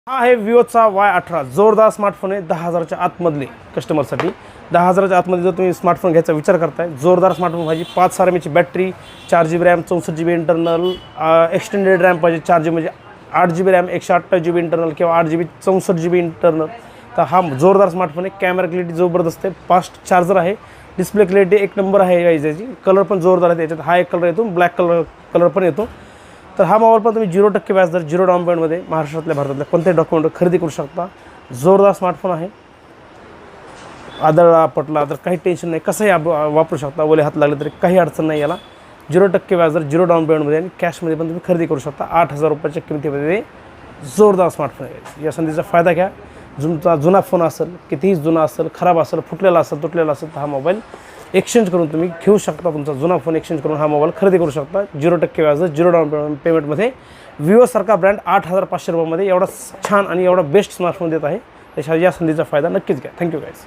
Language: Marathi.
हा आहे विवोचा Y18 जोरदार स्मार्टफोन आहे 10,000च्या आतमधले कस्टमरसाठी. 10,000च्या आतमध्ये जर तुम्ही स्मार्टफोन घ्यायचा विचार करताय, जोरदार स्मार्टफोन पाहिजे, 5 RMची battery, 4GB RAM, 64GB internal, extended RAM पाहिजे 4GB म्हणजे 8GB रॅम, 128GB इंटरनल किंवा 8GB 64GB इंटरनल. तर हा जोरदार स्मार्टफोन आहे. कॅमेरा क्लिअरिटी जबरदस्त आहे, फास्ट चार्जर आहे, डिस्प्ले क्लिअरिटी एक नंबर आहे याची. कलर पण जोरदार आहे त्याच्यात. हा एक कलर येतो, ब्लॅक कलर पण येतो. तर हा मोबाईल पण तुम्ही 0% व्याजदर, 0 डाऊन पेमेंटमध्ये महाराष्ट्रातल्या भारतातल्या कोणत्याही डॉक्युमेंट खरेदी करू शकता. जोरदार स्मार्टफोन आहे. आदळला पटला तर काही टेन्शन नाही, कसंही वापरू शकता. ओले हात लागले तरी काही अडचण नाही याला. 0% व्याजदर, 0 डाऊन पेमेंटमध्ये आणि कॅशमध्ये पण तुम्ही खरेदी करू शकता. 8,000 रुपयाच्या किमतीमध्ये जोरदार स्मार्टफोन आहे. या संधीचा फायदा घ्या. तुमचा जुना फोन असेल, कितीही जुना असेल, खराब असेल, फुटलेला असेल, तुटलेला असेल, तर हा मोबाईल एक्सचेंज करून तुम्ही घेऊ शकता. तुमचा जुना फोन एक्सचेंज करून हा मोबाईल खरेदी करू शकता. 0% व्याज, 0 डाऊन पेमेंटमध्ये. विवोसारखा ब्रँड 8,500 रुपयामध्ये एवढा छान आणि एवढा बेस्ट स्मार्टफोन देत आहे. त्याच्या या संधीचा फायदा नक्कीच घ्या. Thank you guys.